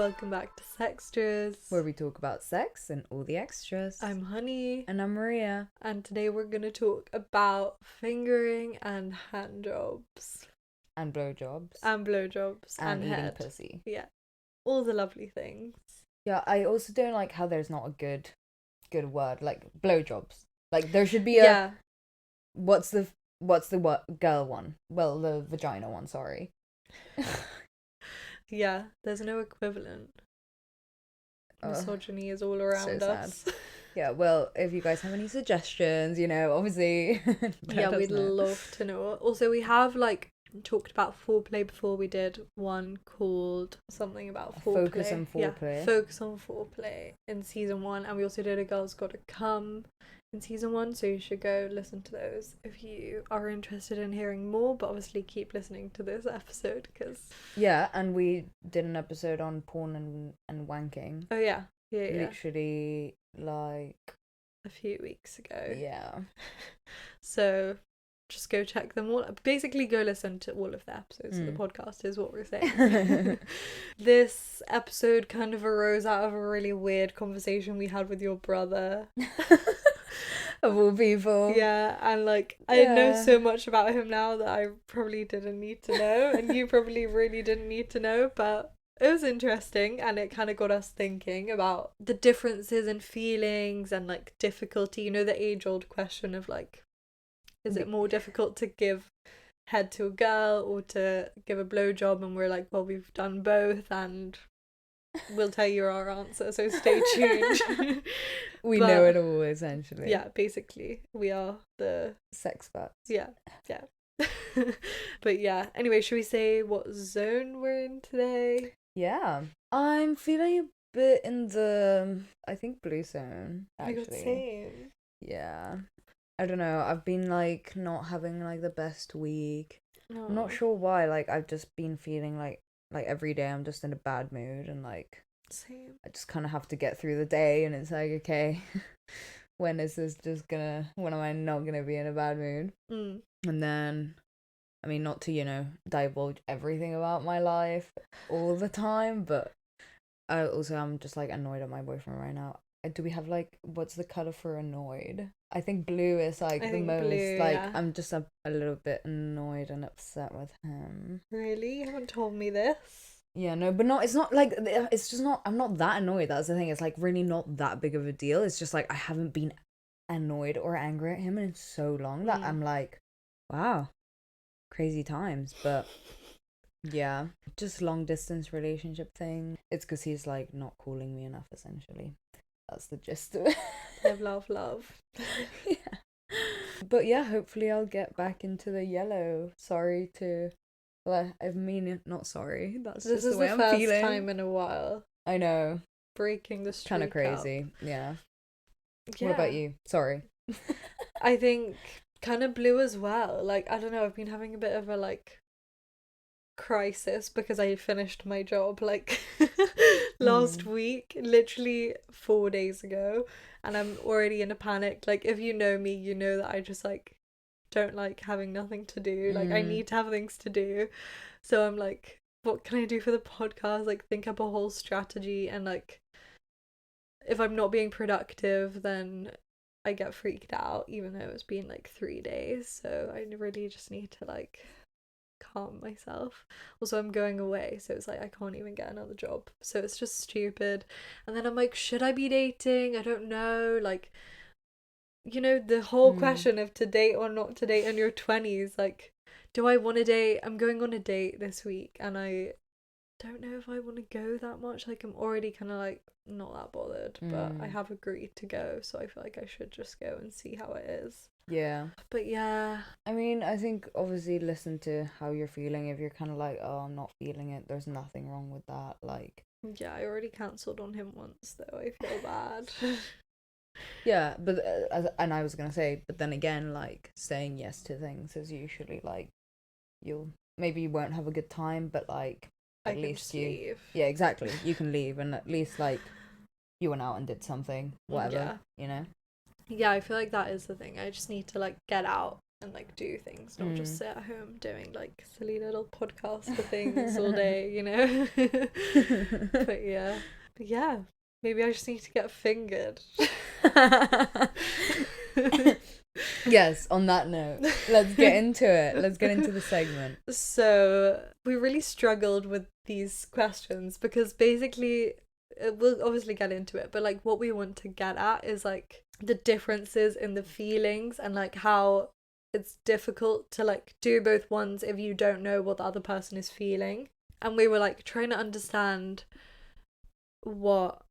welcome back to Sextras, where we talk about sex and all the extras. I'm Honey. And I'm Maria. And today we're going to talk about fingering and handjobs. And blowjobs. And blowjobs. And eating head. pussy. Yeah. All the lovely things. Yeah, I also don't like how there's not a good word, like blowjobs. Like there should be a... Yeah. What's the girl one? Well, the vagina one, sorry. Yeah, there's no equivalent. Misogyny is all around so us. Sad. Yeah, well, if you guys have any suggestions, obviously. Yeah, we'd love to know. Also, we have talked about foreplay before. We did one called something about foreplay. Focus on foreplay. Yeah, focus on foreplay in season 1, and we also did a Girl's Gotta Come in season 1, so you should go listen to those if you are interested in hearing more, but obviously keep listening to this episode because and we did an episode on porn and wanking. Oh yeah. Literally like a few weeks ago. Yeah. So just go check them all. Basically go listen to all of the episodes of the podcast is what we're saying. This episode kind of arose out of a really weird conversation we had with your brother. Of all people. Yeah, and I know so much about him now that I probably didn't need to know, and you probably really didn't need to know, but it was interesting, and it kind of got us thinking about the differences in feelings and difficulty, the age-old question of is it more difficult to give head to a girl or to give a blowjob? And we're like, well, we've done both, and we'll tell you our answer, so stay tuned. We know it all, essentially. Yeah, basically we are the sex facts. Yeah. But yeah, anyway, should we say what zone we're in today? Yeah, I'm feeling a bit in the, I think, blue zone, actually. Same. Yeah, I don't know, I've been not having the best week. No. I'm not sure why. I've just been feeling like every day I'm just in a bad mood, and same. I just kind of have to get through the day, and it's okay, when am I not gonna be in a bad mood? And then, I mean, not to divulge everything about my life all the time, but I'm just annoyed at my boyfriend right now. Do we have what's the color for annoyed? I think blue is the most blue, yeah. I'm just a little bit annoyed and upset with him. Really? You haven't told me this? Yeah, no, but it's not it's just not, I'm not that annoyed. That's the thing. It's really not that big of a deal. It's just I haven't been annoyed or angry at him in so long that I'm wow, crazy times. But yeah, just long distance relationship thing. It's because he's not calling me enough, essentially. That's the gist of it. Love. Yeah. But yeah, hopefully I'll get back into the yellow. Sorry to... Well, I mean, not sorry. That's just the way I'm feeling. This is the first time in a while. I know. Breaking the streak. Kind of crazy. Up. Yeah. What about you? Sorry. I think kind of blue as well. I don't know. I've been having a bit of a crisis because I finished my job last week, literally 4 days ago, and I'm already in a panic. If you know me, you know that I just don't like having nothing to do. I need to have things to do, so I'm what can I do for the podcast? Think up a whole strategy, and if I'm not being productive, then I get freaked out, even though it's been 3 days. So I really just need to calm myself. Also, I'm going away, so it's I can't even get another job, so it's just stupid. And then I'm should I be dating? I don't know. The whole question of to date or not to date in your 20s. Do I want to date? I'm going on a date this week, and I don't know if I want to go that much. I'm already kind of not that bothered, but I have agreed to go, so I feel I should just go and see how it is. Yeah. But yeah, I mean, I think obviously listen to how you're feeling. If you're kind of oh, I'm not feeling it, there's nothing wrong with that. Yeah, I already cancelled on him once, though. I feel bad. Yeah, but and I was gonna say, but then again, saying yes to things is usually you won't have a good time, but at least you leave. Yeah, exactly, you can leave, and at least you went out and did something, whatever. Yeah, I feel that is the thing. I just need to get out and like do things, not just sit at home doing like silly little podcast things all day, you know. But yeah, maybe I just need to get fingered. Yes, on that note, let's get into it. Let's get into the segment. So we really struggled with these questions because basically, we'll obviously get into it, but like what we want to get at is like the differences in the feelings and like how it's difficult to like do both ones if you don't know what the other person is feeling. And we were like trying to understand what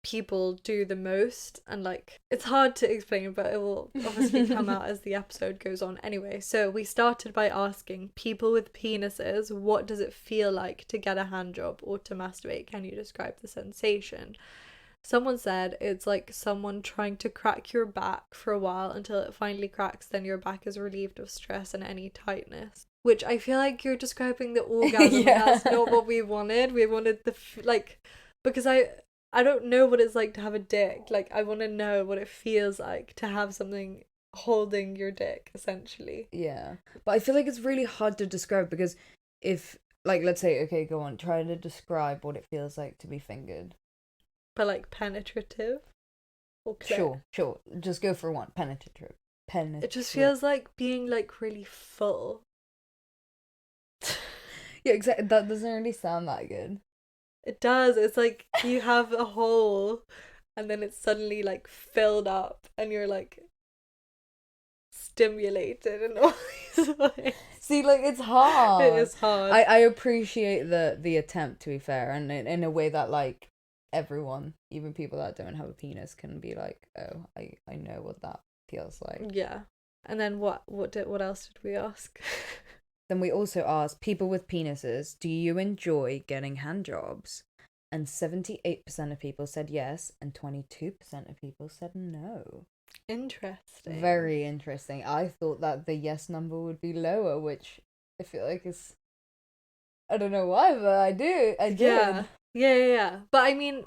people do the most, and like it's hard to explain, but it will obviously come out as the episode goes on anyway. So we started by asking people with penises, what does it feel like to get a hand job or to masturbate? Can you describe the sensation? Someone said it's like someone trying to crack your back for a while until it finally cracks, then your back is relieved of stress and any tightness. Which I feel like you're describing the orgasm. Yeah. That's not what we wanted. We wanted the like, because I don't know what it's like to have a dick. Like, I want to know what it feels like to have something holding your dick, essentially. Yeah. But I feel like it's really hard to describe because if, like, let's say, okay, go on, try to describe what it feels like to be fingered. But, like, penetrative? Or clit? Sure. Just go for one. Penetrative. It just feels like being, like, really full. Yeah, exactly. That doesn't really sound that good. It does. It's like you have a hole and then it's suddenly like filled up and you're like stimulated in all these ways. See, like, it's hard. It is hard. I appreciate the attempt, to be fair, and in a way that like everyone, even people that don't have a penis, can be like, oh, I know what that feels like. Yeah. And then what else did we ask? Then we also asked people with penises, do you enjoy getting hand jobs? And 78% of people said yes, and 22% of people said no. Interesting. Very interesting. I thought that the yes number would be lower, which I feel like is, I don't know why, but I did. Yeah. But I mean,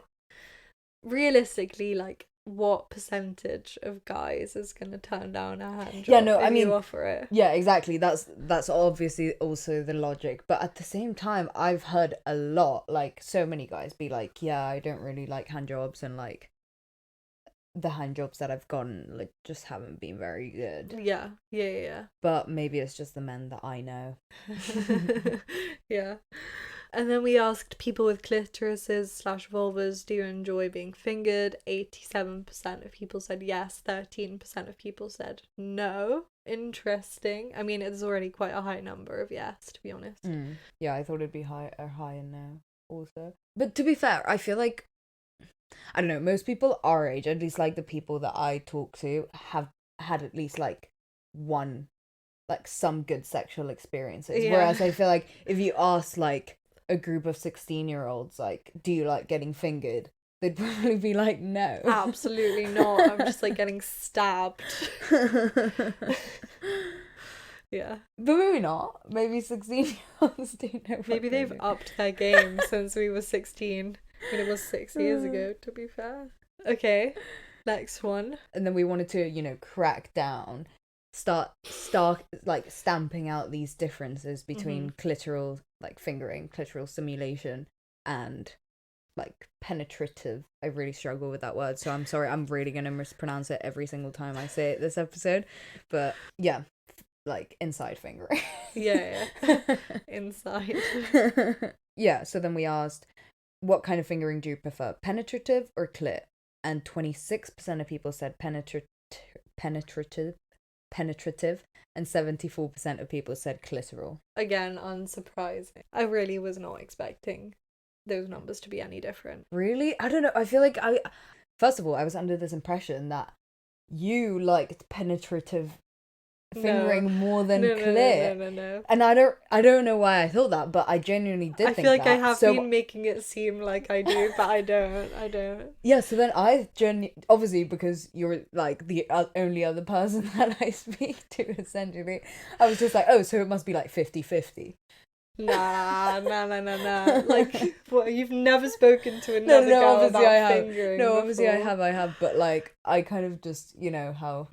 realistically, like, what percentage of guys is gonna turn down a hand job if you offer it? Yeah, exactly. That's obviously also the logic, but at the same time, I've heard a lot, like, so many guys be like, yeah, I don't really like hand jobs, and like the hand jobs that I've gotten like just haven't been very good. Yeah. But maybe it's just the men that I know. Yeah. And then we asked people with clitorises / vulvas, do you enjoy being fingered? 87% of people said yes, 13% of people said no. Interesting. I mean, it's already quite a high number of yes, to be honest. Yeah, I thought it'd be higher no also. But to be fair, I feel like, I don't know, most people our age, at least like the people that I talk to, have had at least like one, like some good sexual experiences. Yeah. Whereas I feel like if you ask like a group of 16-year-olds, like, do you like getting fingered? They'd probably be like, no. Absolutely not. I'm just like getting stabbed. Yeah. But maybe not. Maybe 16-year-olds do know. Maybe they've upped their game since we were 16. I mean, it was 6 years ago, to be fair. Okay, next one. And then we wanted to, you know, crack down, start like stamping out these differences between clitoral, like fingering, clitoral stimulation, and like penetrative. I really struggle with that word, so I'm sorry, I'm really gonna mispronounce it every single time I say it this episode. But yeah, like inside fingering. Yeah. Inside. Yeah, so then we asked, what kind of fingering do you prefer, penetrative or clit? And 26% of people said penetrative, and 74% of people said clitoral. Again, unsurprising. I really was not expecting those numbers to be any different. Really? I don't know. I feel like first of all, I was under this impression that you liked penetrative fingering more than clit. No. And I don't know why I thought that, but I genuinely did think that. I feel like I have been making it seem like I do, but I don't. Yeah, so then obviously, because you're like the only other person that I speak to, essentially, I was just like, oh, so it must be like 50-50. Nah. Like, what, you've never spoken to another girl about fingering No, obviously before. I have, but like, I kind of just, you know, how,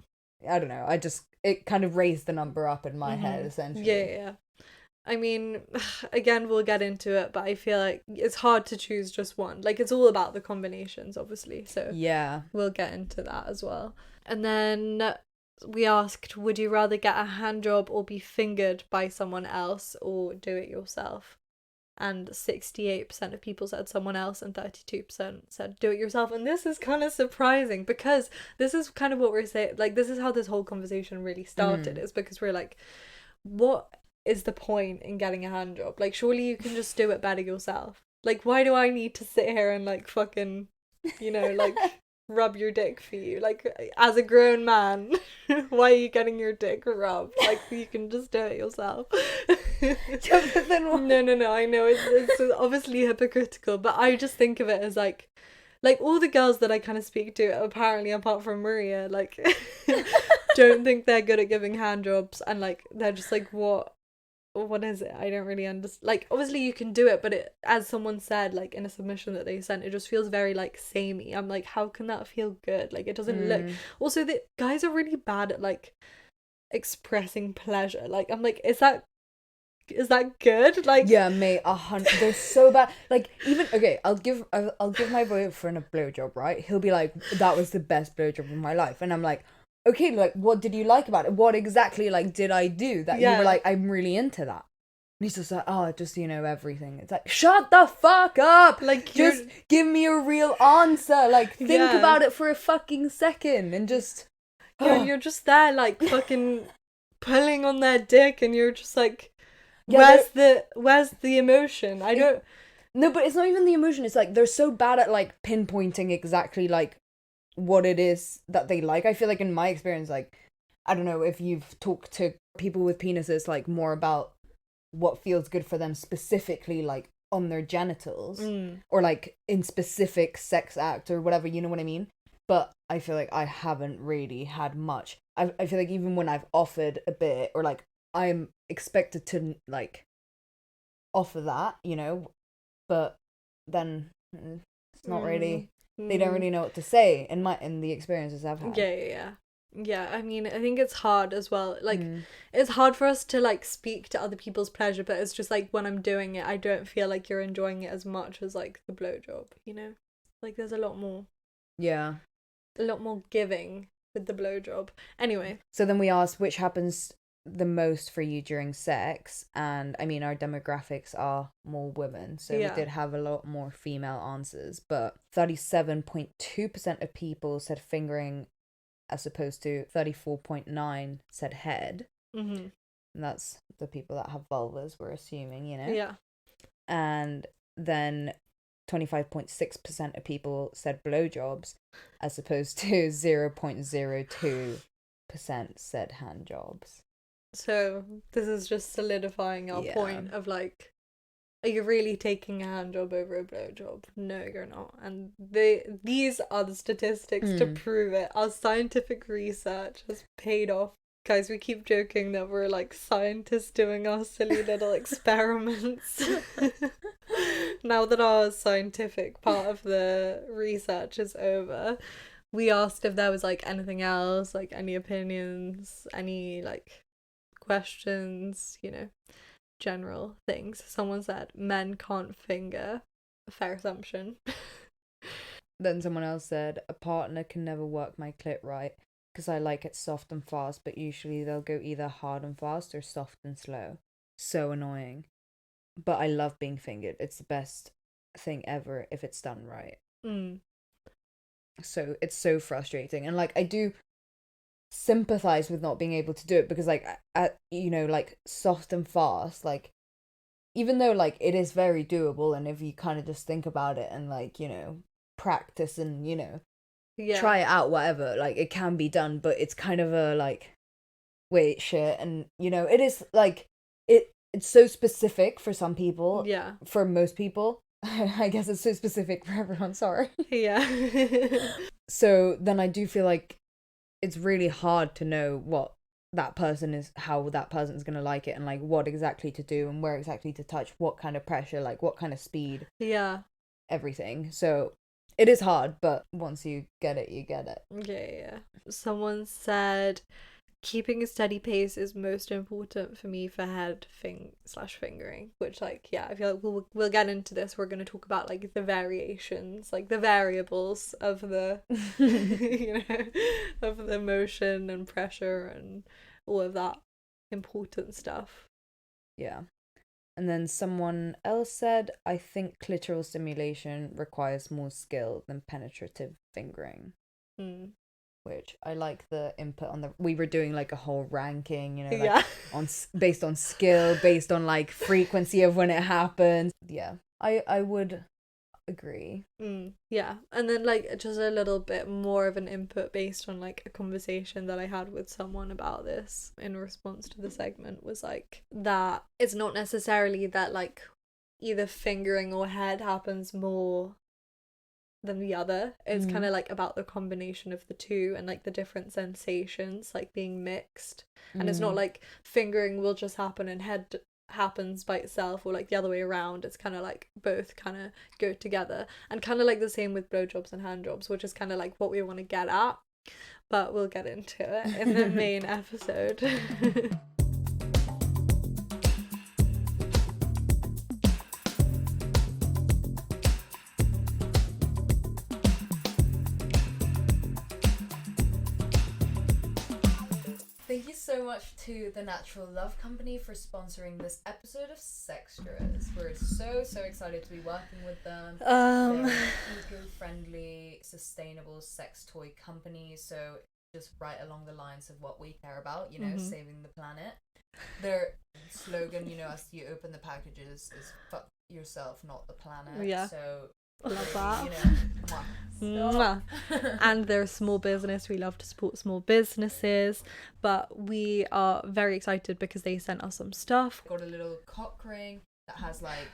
I don't know, I just it kind of raised the number up in my head, essentially. Yeah. I mean, again, we'll get into it, but I feel like it's hard to choose just one. Like, it's all about the combinations, obviously. So yeah, we'll get into that as well. And then we asked, would you rather get a hand job or be fingered by someone else or do it yourself? And 68% of people said someone else and 32% said do it yourself. And this is kind of surprising because this is kind of what we're saying. Like, this is how this whole conversation really started, is because we're like, what is the point in getting a hand job? Like, surely you can just do it better yourself. Like, why do I need to sit here and like fucking, you know, like rub your dick for you? Like, as a grown man, why are you getting your dick rubbed? Like, you can just do it yourself. No, I know it's obviously hypocritical, but I just think of it as like all the girls that I kind of speak to, apparently apart from Maria, like don't think they're good at giving hand jobs, and like they're just like, what is it? I don't really understand. Like, obviously you can do it, but it, as someone said, like in a submission that they sent, it just feels very like samey. I'm like, how can that feel good? Like, it doesn't look. Also, the guys are really bad at like expressing pleasure. Like, I'm like, is that good? Like, yeah, mate, 100. They're so bad. Like, even okay, I'll give my boyfriend a blowjob, right? He'll be like, that was the best blowjob of my life, and I'm like, okay, like, what did you like about it? What exactly like did I do that you were like, I'm really into that? And he's just like, oh, just, you know, everything. It's like, shut the fuck up! like, just give me a real answer. Like, think about it for a fucking second and just. And you're just there, like, fucking pulling on their dick, and you're just like, where's the emotion? I don't. No, but it's not even the emotion. It's like they're so bad at like pinpointing exactly like what it is that they like. I feel like in my experience, like, I don't know if you've talked to people with penises, like more about what feels good for them specifically, like on their genitals or like in specific sex act or whatever, you know what I mean? But I feel like I haven't really had much. I feel like even when I've offered a bit, or like I'm expected to like offer that, you know, but then it's not really. They don't really know what to say in the experiences I've had. Yeah, I mean, I think it's hard as well. Like, it's hard for us to like speak to other people's pleasure, but it's just like when I'm doing it, I don't feel like you're enjoying it as much as like the blowjob, you know? Like, there's a lot more. Yeah. A lot more giving with the blowjob. Anyway. So then we asked which happens the most for you during sex, and I mean our demographics are more women, so we did have a lot more female answers, but 37.2% of people said fingering as opposed to 34.9% said head. And that's the people that have vulvas, we're assuming, you know. Yeah. And then 25.6% of people said blowjobs as opposed to 0.02% said handjobs. So this is just solidifying our point of like, are you really taking a handjob over a blowjob? No, you're not. And these are the statistics to prove it. Our scientific research has paid off. Guys, we keep joking that we're like scientists doing our silly little experiments. Now that our scientific part of the research is over, we asked if there was like anything else, like any opinions, any like questions, you know, general things. Someone said men can't finger. Fair assumption. Then someone else said a partner can never work my clit right because I like it soft and fast, but usually they'll go either hard and fast or soft and slow. So annoying. But I love being fingered. It's the best thing ever if it's done right. So it's so frustrating, and like I do sympathize with not being able to do it because like you know, like soft and fast, like even though like it is very doable, and if you kind of just think about it and like, you know, practice and, you know, try it out, whatever, like it can be done, but it's kind of a like, wait, shit. And you know, it is like it's so specific for some people. For most people. I guess it's so specific for everyone, sorry. So then I do feel like it's really hard to know what that person is, how that person's gonna like it, and like what exactly to do and where exactly to touch, what kind of pressure, like what kind of speed, everything. So it is hard, but once you get it, you get it. Someone said keeping a steady pace is most important for me for head fingering, which like, yeah, I feel like we'll get into this. We're going to talk about like the variations, like the variables of the you know, of the motion and pressure and all of that important stuff. Yeah. And then someone else said, I think clitoral stimulation requires more skill than penetrative fingering. Which I like the input on the. We were doing like a whole ranking, you know, like based on skill, based on like frequency of when it happens. Yeah, I would agree. Yeah, and then like just a little bit more of an input based on like a conversation that I had with someone about this in response to the segment was like that it's not necessarily that like either fingering or head happens more than the other. It's kind of like about the combination of the two and like the different sensations like being mixed. And it's not like fingering will just happen and head happens by itself or like the other way around. It's kind of like both kind of go together, and kind of like the same with blowjobs and handjobs, which is kind of like what we want to get at, but we'll get into it in the main episode. Thank you so much to the Natural Love Company for sponsoring this episode of Sextras. We're so excited to be working with them. They're an eco-friendly, sustainable sex toy company, so just right along the lines of what we care about, you know, saving the planet. Their slogan, you know, as you open the packages is fuck yourself, not the planet. Yeah. So love that. You know, and they're a small business. We love to support small businesses, but we are very excited because they sent us some stuff. Got a little cock ring that has like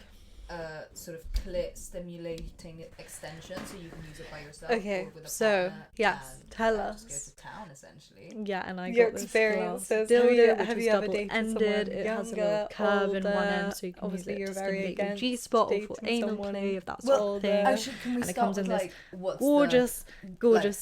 a sort of clit stimulating extension, so you can use it by yourself. Okay, or with a so partner, yes, tell us. Just go to town essentially. Yeah, and I your got experiences. this dildo, which have is you ever double dated ended. someone It has a younger, little curve in one older? end, so you can Obviously, use it you're to very stimulate your against G-spot or for dating anal someone. play, if that's Well, your thing. actually, can we And it start comes in with, this like, what's gorgeous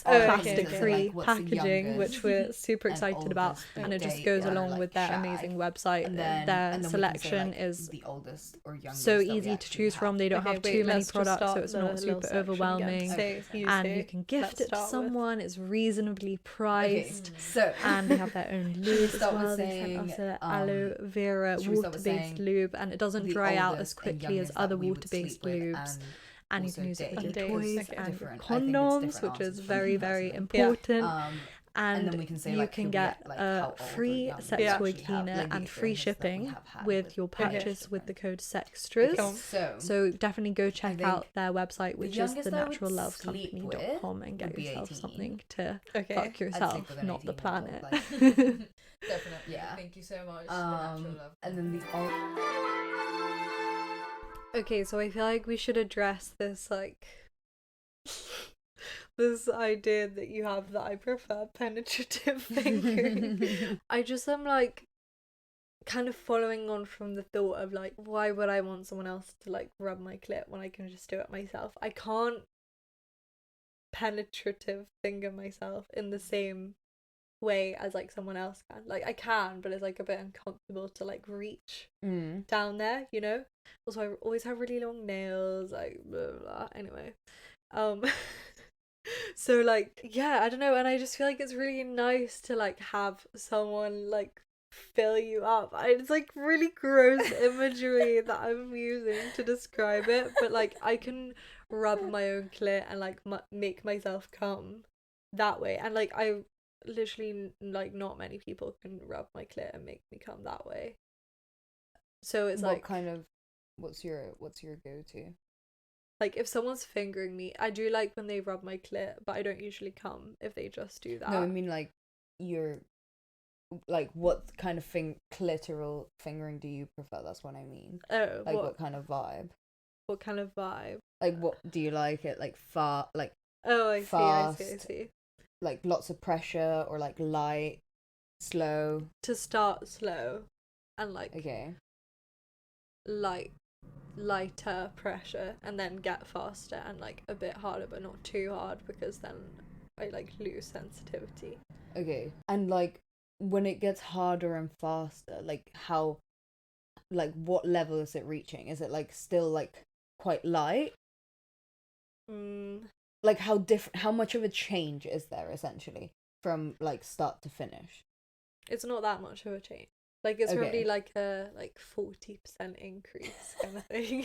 okay, plastic-free like, what's the packaging, youngest which we're super and excited about, oldest and it just date goes or, along like, with their shag? amazing website. And then Their we can say, selection like, is the oldest or youngest so that we easy to actually choose have. from. They don't have too many products, so it's not super overwhelming. And you can gift it to someone. It's reasonably priced. So and they have their own lube as start with well. They sent us saying, an aloe vera should we start with water-based saying lube, and it doesn't the dry out as oldest and quickly as youngest other that we would water-based sleep with, lubes. And you also can use it with your date, toys because and your different- I think it's condoms, different which is answers from very, person very to important. and then we can say, you like, can could get we, like, a how old or free young sex we toy actually have, cleaner like, the and free experiences that we shipping have had with your purchase different. with the code SEXTRAS. Okay, So definitely go check think out their website, which is youngest I would thenaturallovecompany.com, and get would be yourself 18. something to Okay. fuck I'd sleep yourself, with an not the 18-year-old, planet. like- Definitely. Yeah. Thank you so much. The Natural Love. And then Okay, so I feel like we should address this, like, this idea that you have that I prefer penetrative fingering. I just am, like, kind of following on from the thought of, like, why would I want someone else to, like, rub my clit when I can just do it myself? I can't penetrative finger myself in the same way as like someone else can. Like I can, but it's like a bit uncomfortable to like reach down there, you know. Also, I always have really long nails, like blah blah, blah. Anyway, so like yeah, I don't know, and I just feel like it's really nice to like have someone like fill you up. It's like really gross imagery that I'm using to describe it, but like I can rub my own clit and like make myself come that way, and like I literally like not many people can rub my clit and make me come that way. So it's what like kind of what's your go-to? Like if someone's fingering me, I do like when they rub my clit, but I don't usually come if they just do that. No, I mean like you're like what kind of clitoral fingering do you prefer? That's what I mean. Oh, like what kind of vibe? What kind of vibe? Like what do you like it? Like like oh, I fast, see. I see. Like lots of pressure or like light, slow? To start slow and like okay, lighter pressure, and then get faster and like a bit harder, but not too hard because then I like lose sensitivity. okay. And like when it gets harder and faster, like how, like what level is it reaching? Is it like still like quite light? Like how much of a change is there essentially from like start to finish? It's not that much of a change. Like it's Okay. probably like a 40% increase kind of thing.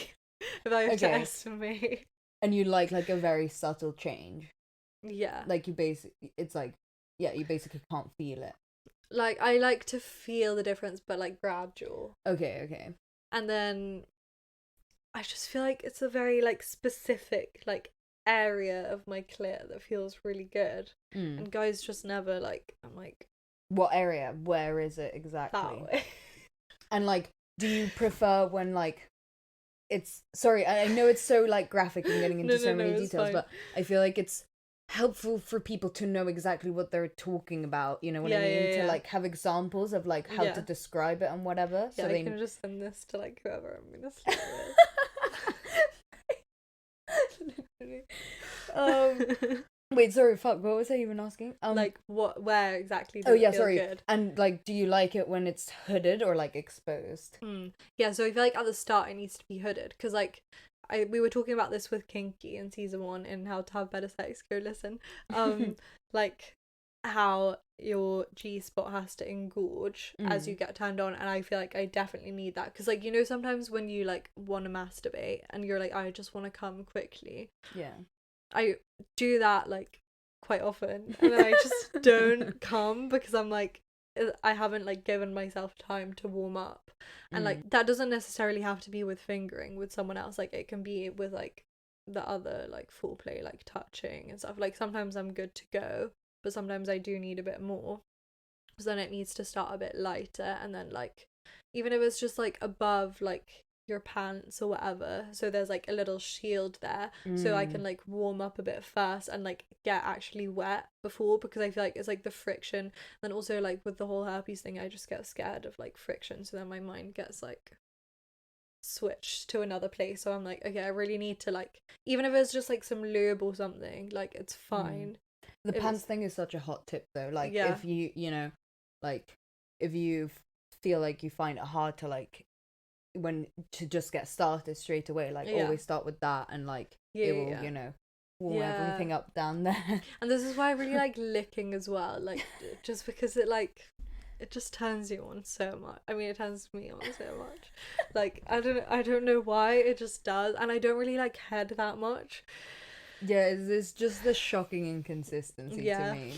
If I have to Okay. estimate. And you like a very subtle change. Yeah. Like you it's like, yeah, you basically can't feel it. Like I like to feel the difference, but like gradual. Okay. And then I just feel like it's a very like specific like area of my clit that feels really good. And guys just never like, I'm like, what area? Where is it exactly? that way. And like, do you prefer when like it's, sorry, I know it's so like graphic and getting into so many details, but I feel like it's helpful for people to know exactly what they're talking about, you know what I mean? To like have examples of like how to describe it and whatever. Yeah, so I can just send this to like whoever I'm gonna sleep with. Wait, sorry, fuck, what was I even asking? Like where exactly does it feel sorry. Good? And like, do you like it when it's hooded or like exposed? Yeah, so I feel like at the start it needs to be hooded, because like we were talking about this with Kinky in season 1 in How to Have Better Sex, go listen. Like how your G-spot has to engorge as you get turned on, and I feel like I definitely need that, because like, you know, sometimes when you like want to masturbate and you're like, I just want to come quickly, I do that like quite often, and then I just don't come because I'm like, I haven't like given myself time to warm up. And like that doesn't necessarily have to be with fingering with someone else, like it can be with like the other like foreplay, like touching and stuff. Like sometimes I'm good to go, but sometimes I do need a bit more, because then it needs to start a bit lighter, and then like even if it's just like above like your pants or whatever, so there's like a little shield there, so I can like warm up a bit first and like get actually wet before, because I feel like it's like the friction. Then also like with the whole herpes thing, I just get scared of like friction, so then my mind gets like switched to another place. So I'm like, okay, I really need to like, even if it's just like some lube or something, like it's fine. The pants thing is such a hot tip though, like if you know, like if you feel like you find it hard to like when to just get started straight away, like always start with that, and like it will you know, warm everything up down there. And this is why I really like licking as well, like just because it like it just turns you on so much. I mean, it turns me on so much. Like I don't know why, it just does. And I don't really like head that much. Yeah, it's just the shocking inconsistency to me.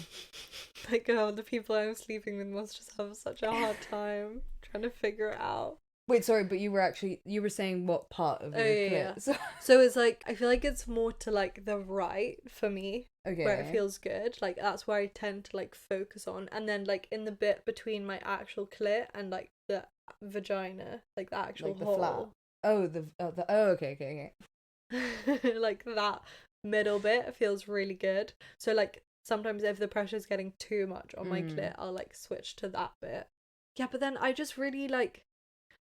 Like, oh, the people I'm sleeping with must just have such a hard time trying to figure it out. Wait, sorry, but you were saying what part of your clit? So it's like, I feel like it's more to like the right for me, where it feels good. Like that's where I tend to like focus on, and then like in the bit between my actual clit and like the vagina, like the actual like the hole. flat. Okay. Like that middle bit feels really good. So like sometimes if the pressure's getting too much on my clit, I'll like switch to that bit. Yeah, but then I just really like,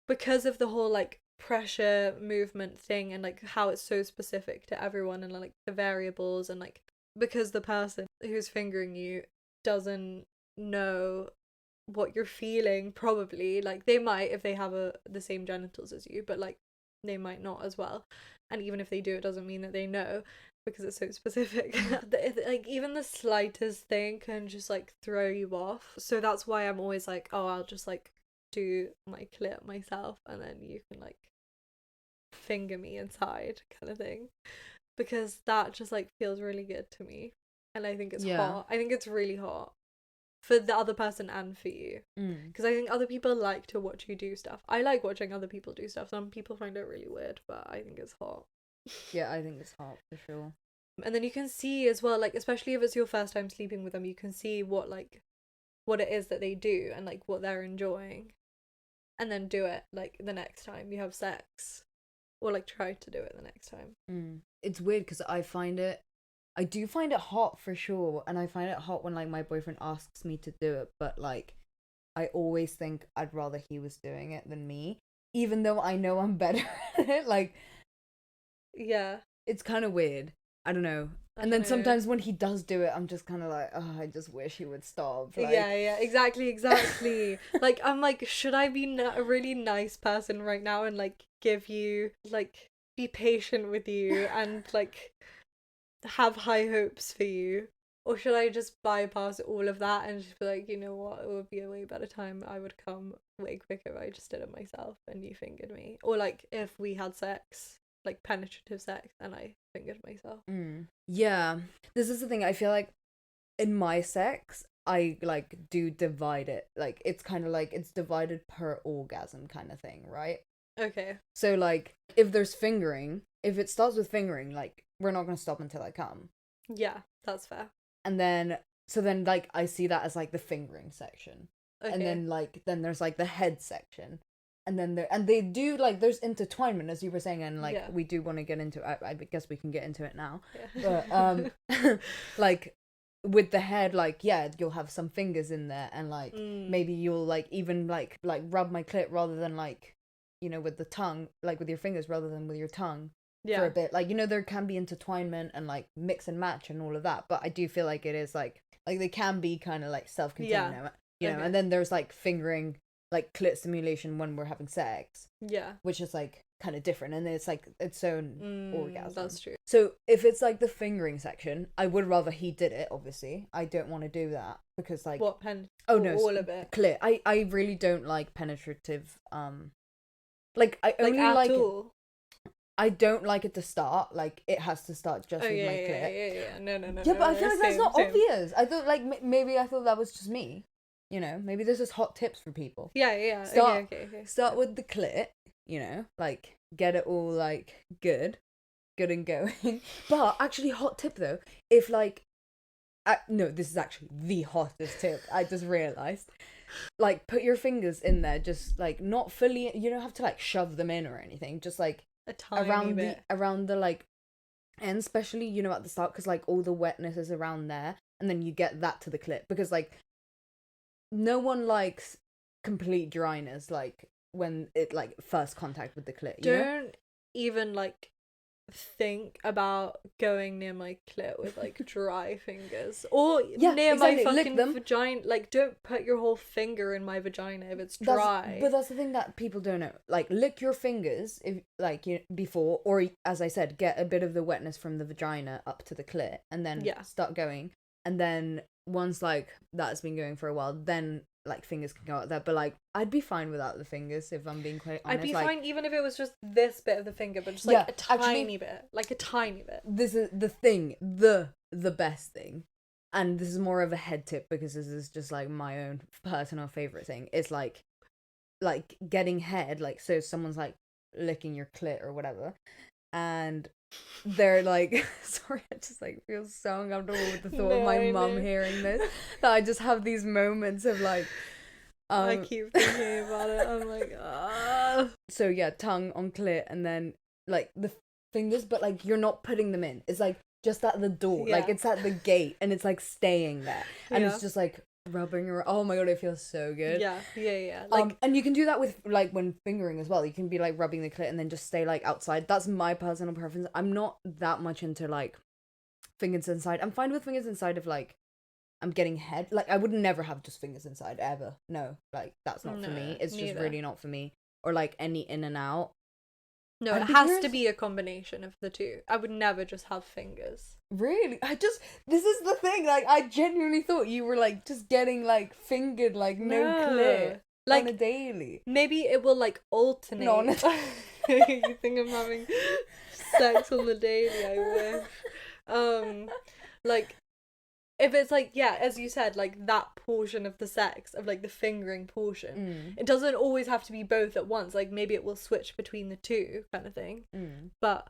because of the whole like pressure movement thing and like how it's so specific to everyone and like the variables, and like because the person who's fingering you doesn't know what you're feeling, probably, like they might if they have the same genitals as you, but like they might not as well, and even if they do, it doesn't mean that they know, because it's so specific. Like even the slightest thing can just like throw you off. So that's why I'm always like, oh, I'll just like do my clit myself, and then you can like finger me inside, kind of thing, because that just like feels really good to me, and I think it's hot. I think it's really hot for the other person and for you, because I think other people like to watch you do stuff. I like watching other people do stuff. Some people find it really weird, but I think it's hot. Yeah, I think it's hot for sure. And then you can see as well, like especially if it's your first time sleeping with them, you can see what it is that they do and like what they're enjoying, and then do it like the next time you have sex, or like try to do it the next time. It's weird because I do find it hot for sure, and I find it hot when like my boyfriend asks me to do it, but like I always think I'd rather he was doing it than me, even though I know I'm better at it. Like, yeah, it's kind of weird. I don't know. I And then don't know. sometimes when he does do it, I'm just kind of like, oh, I just wish he would stop. Like, yeah, exactly. Like, I'm like, should I be a really nice person right now and like give you, like, be patient with you and like have high hopes for you? Or should I just bypass all of that and just be like, you know what, it would be a way better time. I would come way quicker if I just did it myself and you fingered me. Or like if we had sex, like penetrative sex, and I fingered myself. Yeah. This is the thing. I feel like in my sex, I like do divide it. Like it's kind of like it's divided per orgasm kind of thing, right? Okay. So like if there's fingering, if it starts with fingering, like we're not gonna stop until I come. Yeah, that's fair. And then so then like I see that as like the fingering section. Okay. And then there's like the head section. And then they do like there's intertwinement, as you were saying, and like we do want to get into it. I guess we can get into it now. Yeah. But like with the head, like you'll have some fingers in there, and like maybe you'll like even like rub my clit rather than like, you know, with the tongue, like with your fingers rather than with your tongue for a bit. Like, you know, there can be intertwinement and like mix and match and all of that, but I do feel like it is like they can be kind of like self-contained, you know. And then there's like fingering, like clit stimulation when we're having sex, which is like kind of different, and it's like its own orgasm. That's true. So if it's like the fingering section, I would rather he did it. Obviously I don't want to do that because like what all of it clit. I really don't like penetrative like I only like all. I don't like it to start, like it has to start just with my clit. Yeah. No. Yeah, but I feel like that's not obvious. I thought like maybe I thought that was just me. You know, maybe this is hot tips for people. Yeah. Okay. Start with the clit, you know, like get it all like good and going. But actually, hot tip though, if like, no, this is actually the hottest tip. I just realized, like, put your fingers in there, just like not fully. You don't have to like shove them in or anything. Just like a tiny bit around the like end, especially, you know, at the start, because like all the wetness is around there, and then you get that to the clit, because like no one likes complete dryness, like when it like first contact with the clit. You don't even like think about going near my clit with like dry fingers or near my fucking vagina. Like, don't put your whole finger in my vagina if it's dry. But that's the thing that people don't know. Like, lick your fingers if like before, or as I said, get a bit of the wetness from the vagina up to the clit, and then start going. And then once like that's been going for a while, then like fingers can go out there. But like I'd be fine without the fingers, if I'm being quite honest. I'd be fine even if it was just this bit of the finger, but just like a tiny bit. Like a tiny bit. This is the thing, the best thing. And this is more of a head tip, because this is just like my own personal favorite thing. It's like getting head, like, so someone's like licking your clit or whatever, and they're like, sorry, I just like feel so uncomfortable with the thought of my mum hearing this, that I just have these moments of like I keep thinking about it. I'm like, ah. So yeah, tongue on clit, and then like the fingers, but like you're not putting them in. It's like just at the door, like it's at the gate, and it's like staying there, and it's just like rubbing your. Oh my god, it feels so good. Yeah. Like, and you can do that with like when fingering as well. You can be like rubbing the clit and then just stay like outside. That's my personal preference. I'm not that much into like fingers inside. I'm fine with fingers inside if like I'm getting head. Like I would never have just fingers inside ever. No, like that's not for me. It's just really not for me. Or like any in and out. No, it has to be a combination of the two. I would never just have fingers. Really? This is the thing, like, I genuinely thought you were, like, just getting, like, fingered, like, no clit, like, on a daily. Maybe it will, like, alternate. No, You think I'm having sex on the daily? I wish. Like, if it's, like, as you said, like, that portion of the sex, of, like, the fingering portion, it doesn't always have to be both at once. Like, maybe it will switch between the two, kind of thing. But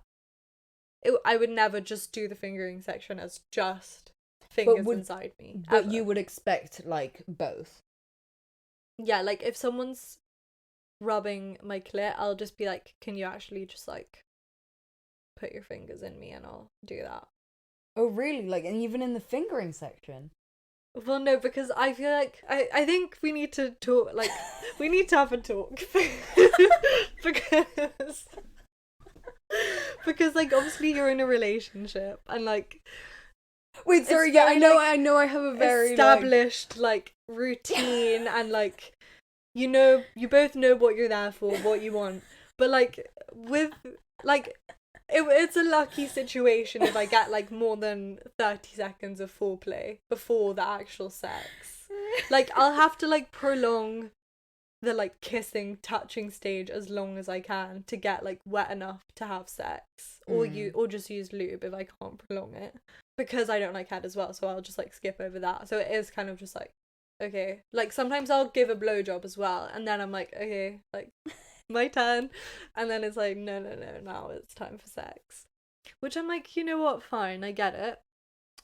I would never just do the fingering section as just fingers inside me. But ever. You would expect, like, both. Yeah, like, if someone's rubbing my clit, I'll just be like, can you actually just, like, put your fingers in me, and I'll do that. Oh, really? Like, and even in the fingering section? Well, no, because I feel like I think we need to talk, like, we need to have a talk. because like obviously you're in a relationship and like Wait, sorry, it's yeah, very, I know I have a very established like routine and like you know you both know what you're there for, what you want, but like with like it's a lucky situation if I get like more than 30 seconds of foreplay before the actual sex. Like I'll have to like prolong the like kissing touching stage as long as I can to get like wet enough to have sex, or just use lube if I can't prolong it, because I don't like head as well, so I'll just like skip over that. So it is kind of just like, okay, like sometimes I'll give a blowjob as well and then I'm like, okay, like my turn, and then it's like no, now it's time for sex, which I'm like, you know what, fine, I get it.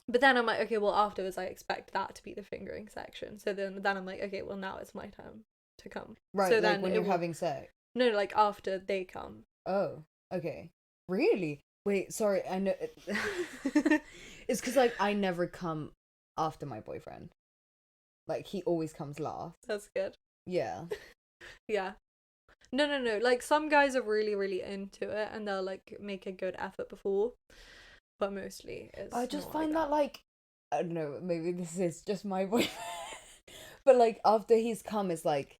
But then I'm like, okay, well afterwards I expect that to be the fingering section, so then I'm like, okay, well now it's my turn to come. Right, so like then when you're having sex. No, like after they come. Oh, okay. Really? Wait, sorry, I know it's because like I never come after my boyfriend. Like he always comes last. That's good. Yeah. Yeah. No. Like some guys are really, really into it and they'll like make a good effort before. But mostly it's I just not find like that like I don't know, maybe this is just my boyfriend. But like after he's come, it's like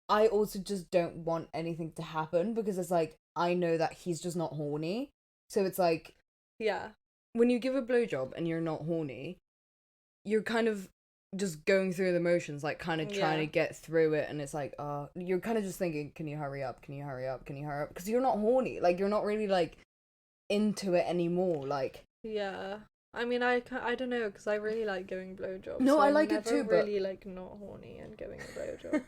I also just don't want anything to happen because it's like I know that he's just not horny. So it's like, yeah, when you give a blowjob and you're not horny, you're kind of just going through the motions, like kind of trying to get through it, and it's like, you're kind of just thinking, can you hurry up? Can you hurry up? Can you hurry up? Because you're not horny, like you're not really like into it anymore, like. Yeah. I mean, I don't know, because I really like giving blowjobs. No, so I I'm like it never too, but really like not horny and giving a blowjob.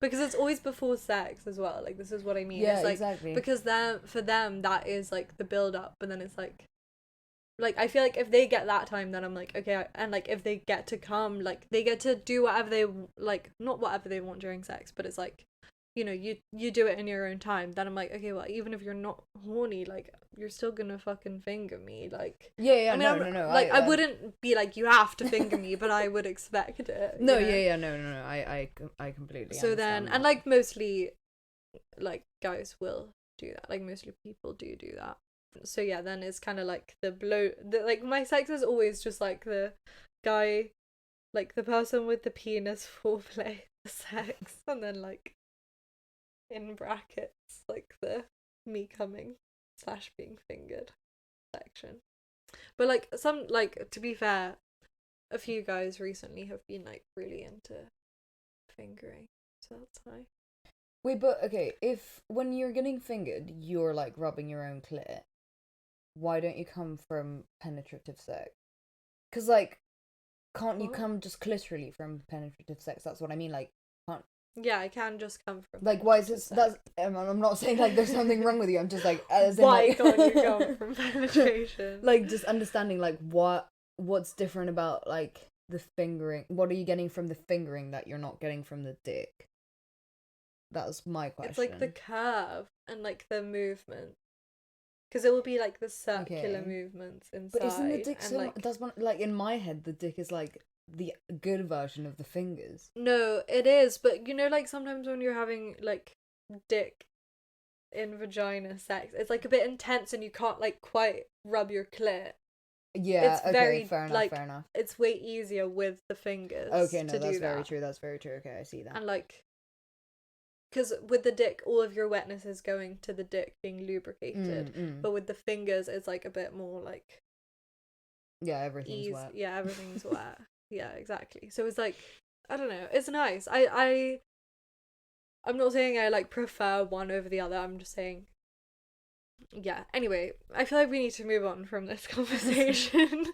Because it's always before sex as well. Like this is what I mean. Yeah, it's like, exactly. Because for them that is like the build up, but then it's like I feel like if they get that time, then I'm like, okay, and like if they get to come, like they get to do whatever they like, not whatever they want during sex, but it's like, you know, you do it in your own time. Then I'm like, okay, well, even if you're not horny, like you're still gonna fucking finger me, like. Yeah, I mean, no. Like I wouldn't be like, you have to finger me, but I would expect it. No, you know? yeah, no. I completely. So then, that. and like mostly, like guys will do that. Like mostly people do that. So yeah, then it's kind of like like my sex is always just like the guy, like the person with the penis foreplay, the sex, and then like in brackets like the me coming / being fingered section. But like some, like to be fair, a few guys recently have been like really into fingering, so that's nice. Wait, but okay, if when you're getting fingered, you're like rubbing your own clit, why don't you come from penetrative sex? Because like, can't you come just clitorally from penetrative sex? That's what I mean. Like, can't. Yeah, I can just come from. Like, why is this? That's. I'm not saying like there's something wrong with you. I'm just like, as in, why like, can't you come from penetration? Like, just understanding like what's different about like the fingering. What are you getting from the fingering that you're not getting from the dick? That's my question. It's like the curve and like the movement. Because it will be like the circular movements inside. But isn't the dick and, so? like, Does one like in my head the dick is like the good version of the fingers? No, it is. But you know, like sometimes when you're having like dick in vagina sex, it's like a bit intense and you can't like quite rub your clit. Yeah, it's okay, very, fair enough. It's way easier with the fingers. Okay, no, to that's do very that. true. That's very true. Okay, I see that. And like, because with the dick, all of your wetness is going to the dick being lubricated. But with the fingers, it's like a bit more like. Yeah, everything's wet. Yeah, everything's wet. Yeah, exactly. So it's like, I don't know. It's nice. I'm not saying I like prefer one over the other. I'm just saying. Yeah. Anyway, I feel like we need to move on from this conversation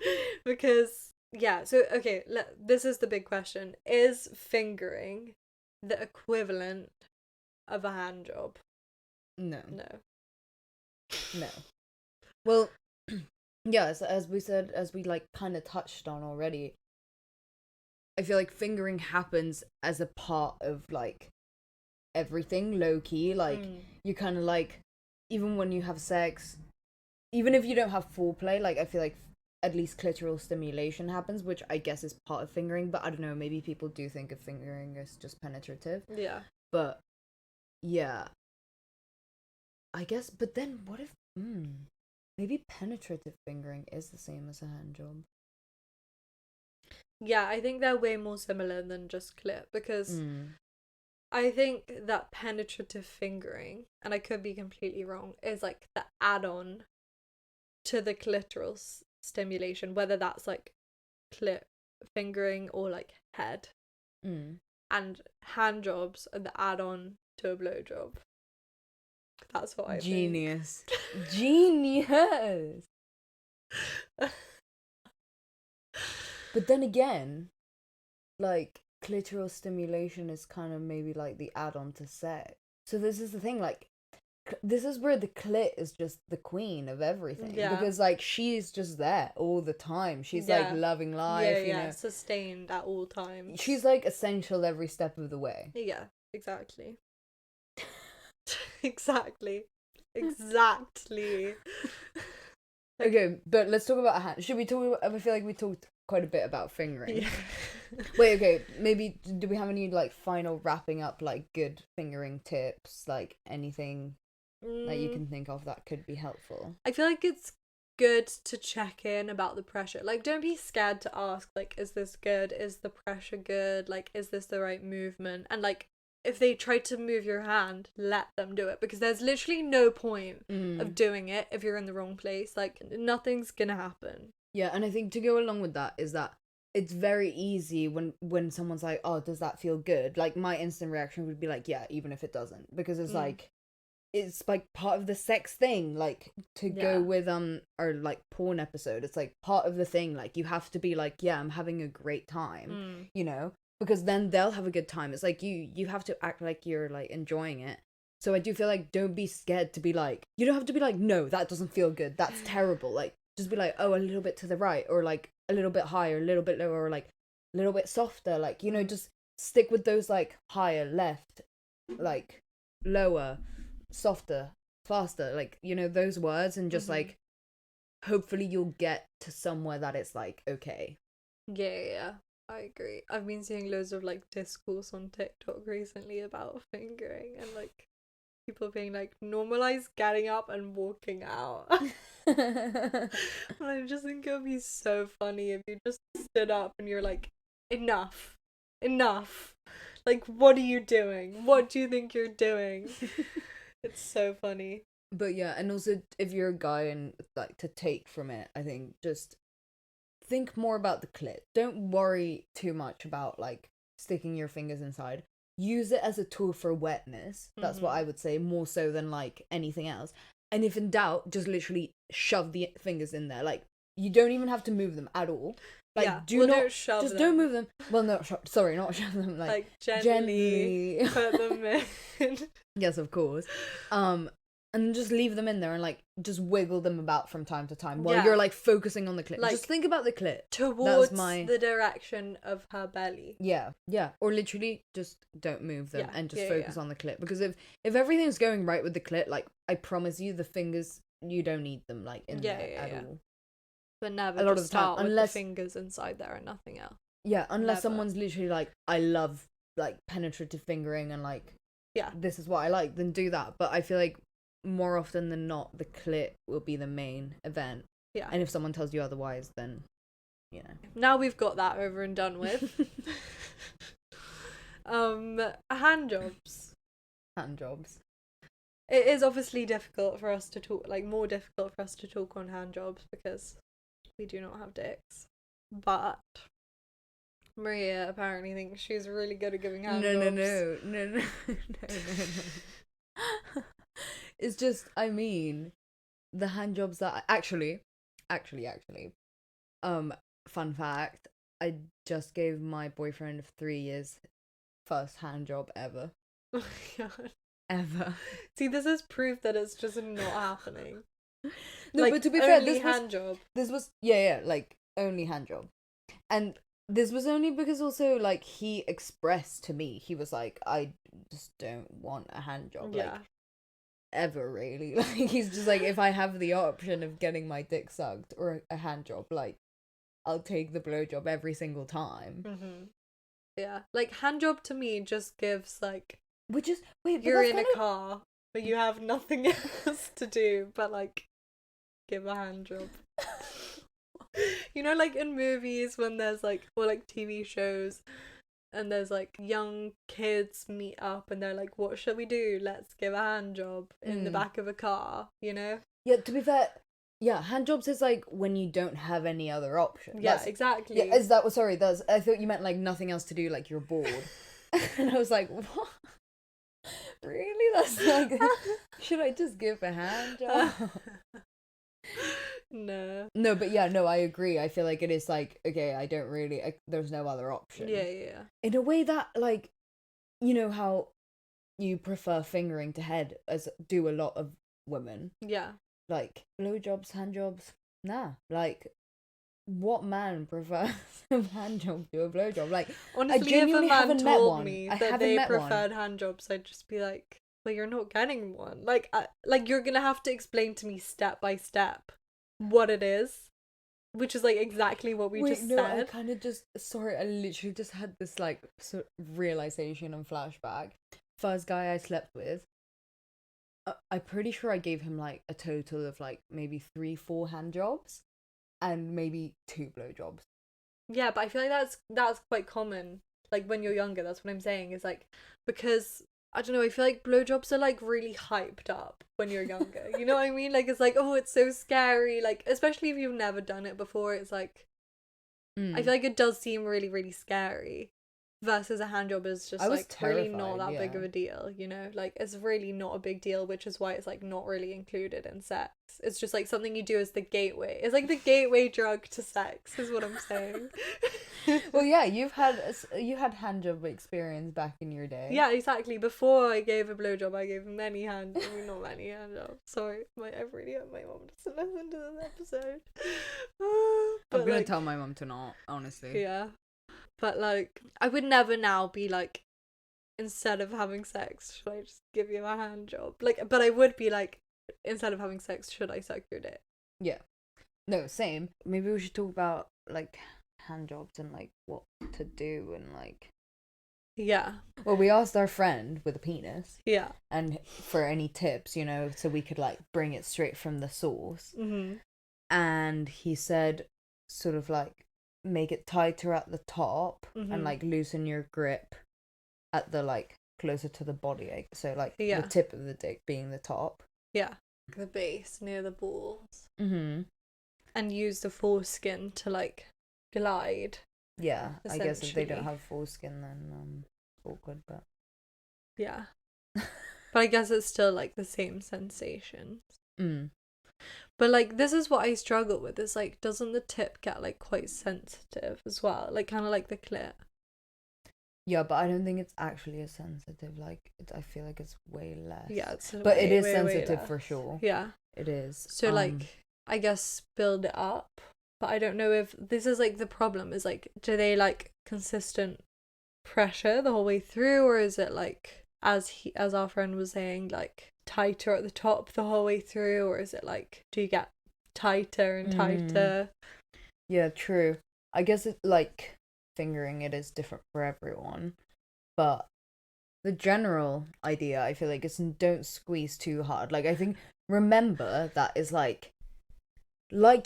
because yeah. So okay, this is the big question: is fingering the equivalent of a hand job? No. No. Well, yes, as we said, as we like kind of touched on already, I feel like fingering happens as a part of like everything low key. Like you kind of like, even when you have sex, even if you don't have foreplay, like I feel like at least clitoral stimulation happens, which I guess is part of fingering. But I don't know, maybe people do think of fingering as just penetrative. Yeah. But yeah, I guess. But then what if? Maybe penetrative fingering is the same as a hand job. Yeah, I think they're way more similar than just clit, because I think that penetrative fingering, and I could be completely wrong, is like the add-on to the clitoral stimulation, whether that's like clit fingering or like head. And hand jobs are the add-on to a blowjob. That's what I Genius. Genius. But then again, like, clitoral stimulation is kind of maybe like the add-on to sex. So this is the thing, like, this is where the clit is just the queen of everything. Yeah. Because, like, she's just there all the time. She's, like, loving life, you know. Sustained at all times. She's, like, essential every step of the way. Yeah, exactly. Exactly. Okay, but let's talk about a hand. Should we talk about, I feel like we talked quite a bit about fingering. Yeah. Wait, okay, maybe do we have any, like, final wrapping up, like, good fingering tips, like, anything that you can think of that could be helpful? I feel like it's good to check in about the pressure. Like, don't be scared to ask, like, is this good? Is the pressure good? Like, is this the right movement? And, like, if they try to move your hand, let them do it, because there's literally no point of doing it if you're in the wrong place. Like, nothing's gonna happen. Yeah, and I think to go along with that is that it's very easy when someone's like, oh, does that feel good? Like, my instant reaction would be like, yeah, even if it doesn't, because it's like, it's like part of the sex thing, like, to go with our like porn episode, it's like part of the thing, like, you have to be like, yeah, I'm having a great time, you know, because then they'll have a good time. It's like you have to act like you're like enjoying it. So I do feel like, don't be scared to be like, you don't have to be like, no, that doesn't feel good, that's terrible. Like, just be like, oh, a little bit to the right, or like a little bit higher, a little bit lower, or like a little bit softer, like, you know, just stick with those, like, higher, left, like, lower, softer, faster, like, you know, those words, and just like, hopefully you'll get to somewhere that it's like, okay. Yeah, I agree. I've been seeing loads of like discourse on TikTok recently about fingering, and like people being like, normalize getting up and walking out. And I just think it would be so funny if you just stood up and you're like, enough. Like, what are you doing? What do you think you're doing? It's so funny. But yeah, and also, if you're a guy and like to take from it, I think just think more about the clit. Don't worry too much about like sticking your fingers inside. Use it as a tool for wetness. That's what I would say, more so than like anything else. And if in doubt, just literally shove the fingers in there. Like, you don't even have to move them at all. Like, don't shove them. Don't move them. Well, no, sorry, not shove them. Like gently put them in. Yes, of course. And just leave them in there and like just wiggle them about from time to time while you're like focusing on the clit. Like, just think about the clit towards the direction of her belly. Yeah, or literally just don't move them and just focus on the clit, because if everything's going right with the clit, like, I promise you, the fingers, you don't need them like in there at all. But never a lot of the time, unless the fingers inside there and nothing else. Yeah, unless someone's literally like, I love like penetrative fingering and like, this is what I like, then do that. But I feel like more often than not, the clit will be the main event. Yeah. And if someone tells you otherwise, then, you know. Now we've got that over and done with. Handjobs. Handjobs. It is obviously difficult for us to talk, like, more difficult for us to talk on handjobs because we do not have dicks. But Maria apparently thinks she's really good at giving handjobs. No. It's just, I mean, the handjobs that actually, fun fact, I just gave my boyfriend of 3 years first handjob ever. Oh my god. Ever. See, this is proof that it's just not happening. No, like, but to be fair, this was like, only handjob. And this was only because also, like, he expressed to me, he was like, I just don't want a handjob. Like, ever, really. Like, he's just like, if I have the option of getting my dick sucked or a handjob, like, I'll take the blowjob every single time. Yeah, like, handjob to me just gives, like, which is, wait, you're in a car but you have nothing else to do but like give a hand job. You know, like in movies when there's like, or like TV shows, and there's like young kids meet up and they're like, what should we do? Let's give a hand job in the back of a car, you know? Yeah, to be fair, yeah, hand jobs is like when you don't have any other option. Yeah, exactly. Yeah, is that, sorry, I thought you meant like nothing else to do, like you're bored. And I was like, what? Really? That's like, should I just give a hand job? No. No, but yeah, no, I agree. I feel like it is like, okay, I don't really, there's no other option. Yeah. In a way that, like, you know how you prefer fingering to head, as do a lot of women. Yeah. Like, blowjobs, hand jobs, nah. Like, what man prefers a hand job to a blowjob? Like, honestly, I if a genuinely man haven't met told one. me I that haven't they met preferred one. hand jobs, I'd just be like, well, you're not getting one. Like you're gonna have to explain to me step by step what it is, which is like exactly what we just said. I kind of just, sorry, I literally just had this like sort of realization and flashback. First guy I slept with, I'm pretty sure I gave him like a total of like maybe 3-4 hand jobs and maybe 2 blowjobs. Yeah, but I feel like that's quite common. Like when you're younger, that's what I'm saying, is like, because I don't know, I feel like blowjobs are like really hyped up when you're younger. You know what I mean? Like it's like, oh, it's so scary. Like, especially if you've never done it before, it's like, I feel like it does seem really, really scary. Versus a hand job is just like really not that big of a deal, you know? Like it's really not a big deal, which is why it's like not really included in sex. It's just like something you do as the gateway. It's like the gateway drug to sex, is what I'm saying. Well, yeah, you had hand job experience back in your day. Yeah, exactly. Before I gave a blowjob, I gave many hand. I mean, not many hand jobs. Sorry, I've really hurt my mom to listen to this episode. But I'm gonna tell my mom to not, honestly. Yeah. But, like, I would never now be like, instead of having sex, should I just give you a hand job? Like, but I would be like, instead of having sex, should I suck your dick? Yeah. No, same. Maybe we should talk about, like, hand jobs and, like, what to do and, like... Yeah. Well, we asked our friend with a penis. Yeah. And for any tips, you know, so we could, like, bring it straight from the source. Mm-hmm. And he said, sort of, like, make it tighter at the top and like loosen your grip at the like closer to the body, so like the tip of the dick being the top, the base near the balls, and use the foreskin to like glide. I guess if they don't have foreskin then awkward, but yeah. But I guess it's still like the same sensation. But, like, this is what I struggle with. It's, like, doesn't the tip get, like, quite sensitive as well? Like, kind of like the clit. Yeah, but I don't think it's actually as sensitive. Like, I feel like it's way less. Yeah, it's but it is sensitive for sure. Yeah. It is. So, like, I guess build it up. But I don't know if... This is, like, the problem. Is, like, do they, like, consistent pressure the whole way through? Or is it, like, as our friend was saying, like... tighter at the top the whole way through, or is it like, do you get tighter and tighter? Yeah, true. I guess it like fingering it is different for everyone, but the general idea I feel like is don't squeeze too hard. Like I think remember that is like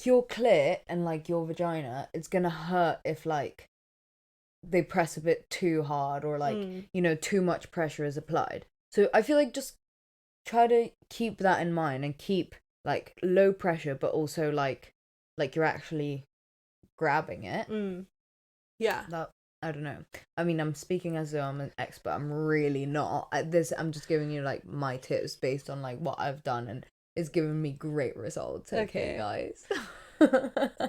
your clit and like your vagina, it's gonna hurt if like they press a bit too hard or like you know too much pressure is applied. So I feel like just try to keep that in mind and keep like low pressure, but also like you're actually grabbing it. Yeah. That I don't know. I mean, I'm speaking as though I'm an expert. I'm really not at this. I'm just giving you like my tips based on like what I've done, and it's given me great results. Okay, guys.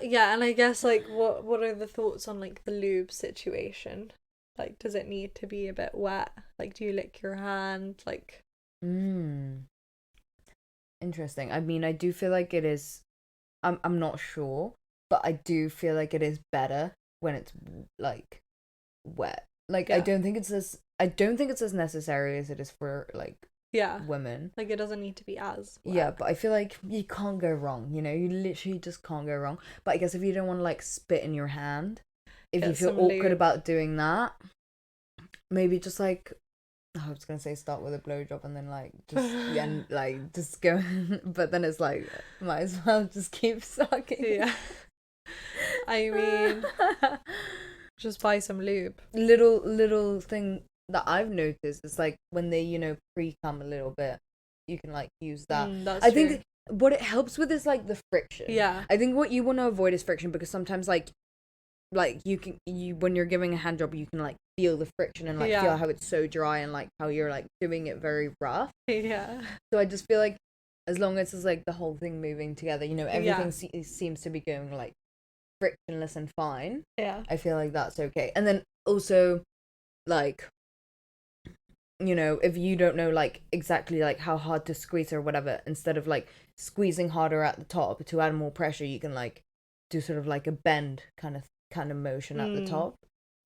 Yeah, and I guess like what are the thoughts on like the lube situation? Like, does it need to be a bit wet? Like, do you lick your hand? Like. Interesting. I mean, I do feel like it is. I'm not sure, but I do feel like it is better when it's like wet. Like I don't think it's as necessary as it is for like women. Like it doesn't need to be as wet. Yeah, but I feel like you can't go wrong. You know, you literally just can't go wrong. But I guess if you don't want to like spit in your hand, if you feel awkward about doing that, maybe just like I was gonna say start with a blowjob and then like just and like just go, but then it's like might as well just keep sucking. Yeah. I mean, just buy some lube. Little thing that I've noticed is like when they pre-cum a little bit, you can like use that. That's I true. think what it helps with is like the friction. Yeah. I think what you want to avoid is friction, because sometimes like you when you're giving a hand job, you can like feel the friction and like feel how it's so dry and like how you're like doing it very rough. Yeah. So I just feel like as long as it's like the whole thing moving together, everything seems to be going like frictionless and fine. Yeah. I feel like that's okay. And then also like, if you don't know like exactly like how hard to squeeze or whatever, instead of like squeezing harder at the top to add more pressure, you can like do sort of like a bend kind of motion at the top.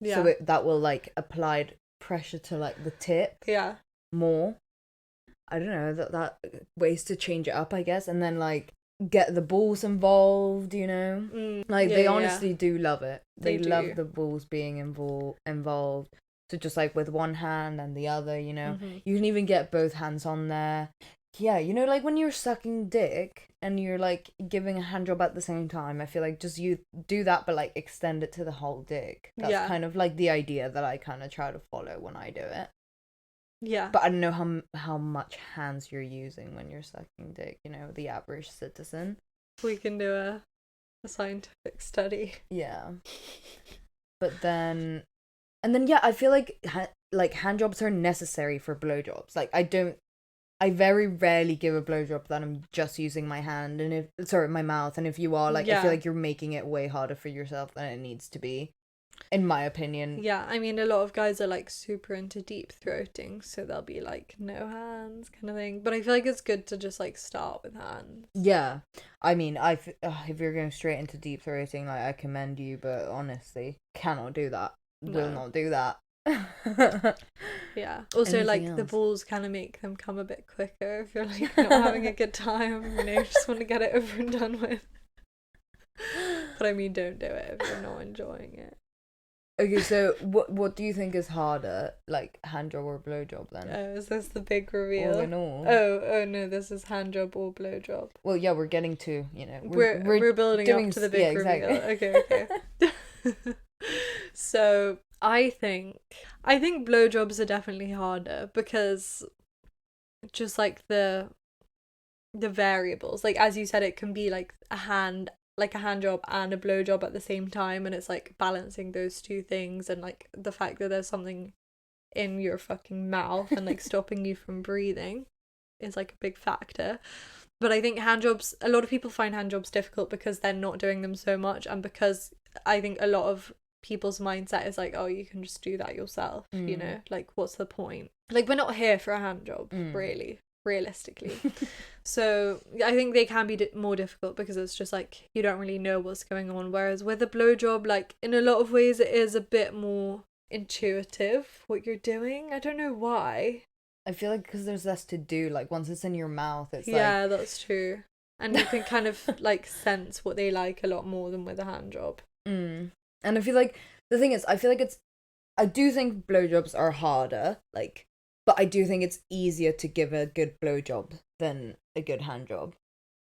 Yeah. So that will like applied pressure to like the tip. Yeah. More. I don't know, that ways to change it up, I guess, and then like get the balls involved, like they honestly do love it. They love the balls being involved. So just like with one hand and the other, you can even get both hands on there. Yeah, like when you're sucking dick and you're like giving a hand job at the same time, I feel like just you do that but like extend it to the whole dick. That's kind of like the idea that I kind of try to follow when I do it. Yeah. But I don't know how much hands you're using when you're sucking dick, the average citizen. We can do a scientific study. Yeah. But then I feel like hand jobs are necessary for blowjobs. Like I very rarely give a blowjob that I'm just using my hand my mouth, and if you are like I feel like you're making it way harder for yourself than it needs to be, in my opinion. Yeah, I mean a lot of guys are like super into deep throating, so they'll be like no hands kind of thing. But I feel like it's good to just like start with hands. Yeah, I mean if you're going straight into deep throating, like I commend you, but honestly cannot do that. Will not do that. Yeah. Also, Anything like else? the balls kind of make them come a bit quicker if you're like not having a good time, just want to get it over and done with. But I mean, don't do it if you're not enjoying it. Okay, so what do you think is harder, like hand job or blow job then? Oh, is this the big reveal? All in all. Oh no, this is hand job or blow job. Well, yeah, we're getting to, we're building up to the big reveal. Okay. So I think blowjobs are definitely harder because just like the variables, like as you said, it can be like a hand job and a blowjob at the same time, and it's like balancing those two things, and like the fact that there's something in your fucking mouth and like stopping you from breathing is like a big factor. But I think hand jobs, a lot of people find hand jobs difficult because they're not doing them so much, and because I think a lot of people's mindset is like, oh, you can just do that yourself, like what's the point? Like we're not here for a hand job, really, realistically. So I think they can be more difficult because it's just like you don't really know what's going on, whereas with a blowjob, like in a lot of ways it is a bit more intuitive what you're doing. I don't know why. I feel like because there's less to do, like once it's in your mouth, it's yeah, that's true, and you can kind of like sense what they like a lot more than with a hand job. And I feel like the thing is, I do think blowjobs are harder, like, but I do think it's easier to give a good blowjob than a good hand job.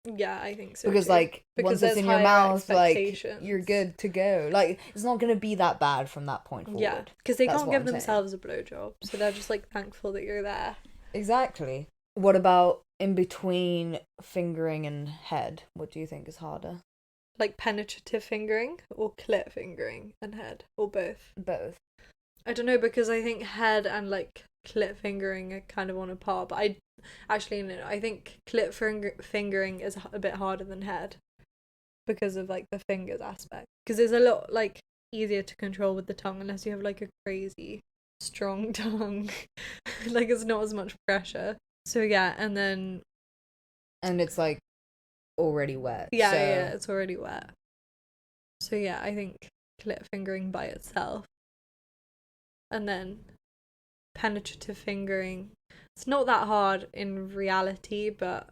Yeah, I think so. Because too. like because once it's in your mouth, like you're good to go. Like it's not gonna be that bad from that point forward. Yeah, because they can't give I'm themselves a blowjob, so they're just like thankful that you're there. Exactly. What about in between fingering and head? What do you think is harder? Like penetrative fingering or clit fingering and head, or both? Both. I don't know, because I think head and like clit fingering are kind of on a par, but I think clit fingering is a bit harder than head because of like the fingers aspect, because it's a lot like easier to control with the tongue unless you have like a crazy strong tongue. Like it's not as much pressure. So yeah, and it's like already wet. Yeah, it's already wet. So yeah, I think clit fingering by itself, and then penetrative fingering, it's not that hard in reality, but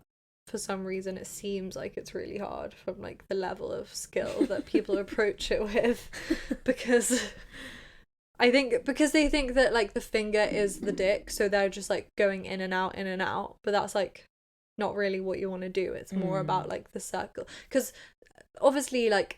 for some reason it seems like it's really hard from like the level of skill that people approach it with, because I think because they think that like the finger is the dick, so they're just like going in and out, but that's like not really what you want to do. It's more about like the circle, because obviously like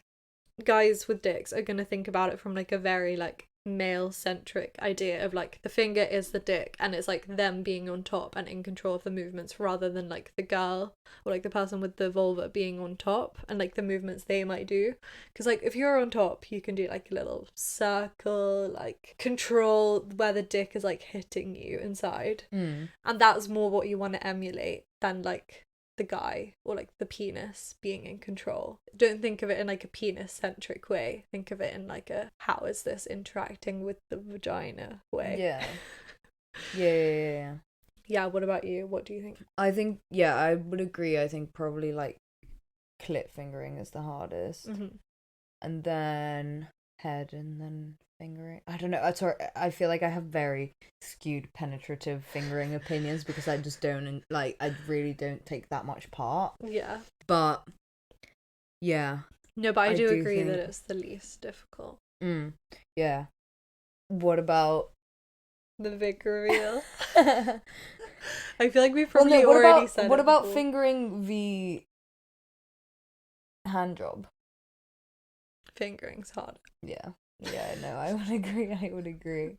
guys with dicks are gonna think about it from like a very like male centric idea of like the finger is the dick and it's like them being on top and in control of the movements, rather than like the girl or like the person with the vulva being on top and like the movements they might do. Because like if you're on top, you can do like a little circle, like control where the dick is like hitting you inside, and that's more what you want to emulate than like the guy or like the penis being in control. Don't think of it in like a penis centric way. Think of it in like a how is this interacting with the vagina way. Yeah. Yeah, what about you? What do you think? I think, yeah, I would agree. I think probably like clit fingering is the hardest. And then head, and then fingering. I don't know. Sorry, I feel like I have very skewed penetrative fingering opinions because I just don't, like, I really don't take that much part. Yeah. But, yeah. No, but I do agree that it's the least difficult. Yeah. What about the big reveal? I feel like we've probably already said it. What about fingering the hand job? Fingering's hard. Yeah, no, I would agree.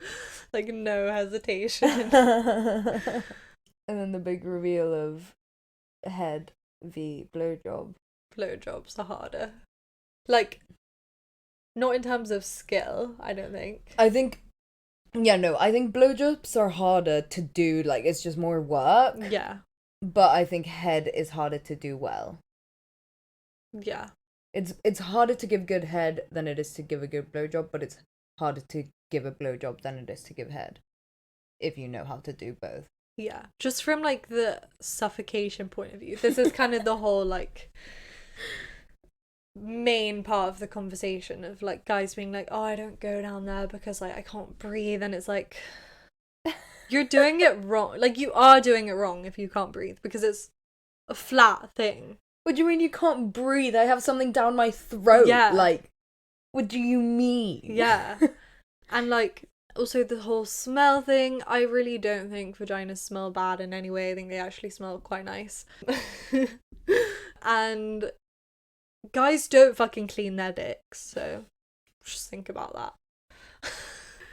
Like, no hesitation. And then the big reveal of head v blowjob. Blowjobs are harder. Like, not in terms of skill, I don't think. I think blowjobs are harder to do, like, it's just more work. Yeah. But I think head is harder to do well. Yeah. It's harder to give good head than it is to give a good blowjob, but it's harder to give a blowjob than it is to give head, if you know how to do both. Yeah. Just from, like, the suffocation point of view. This is kind of the whole, like, main part of the conversation of, like, guys being like, oh, I don't go down there because, like, I can't breathe. And it's like, you're doing it wrong. Like, you are doing it wrong if you can't breathe, because it's a flat thing. What do you mean you can't breathe? I have something down my throat. Yeah. Like, what do you mean? Yeah. And, like, also the whole smell thing. I really don't think vaginas smell bad in any way. I think they actually smell quite nice. And guys don't fucking clean their dicks, so just think about that.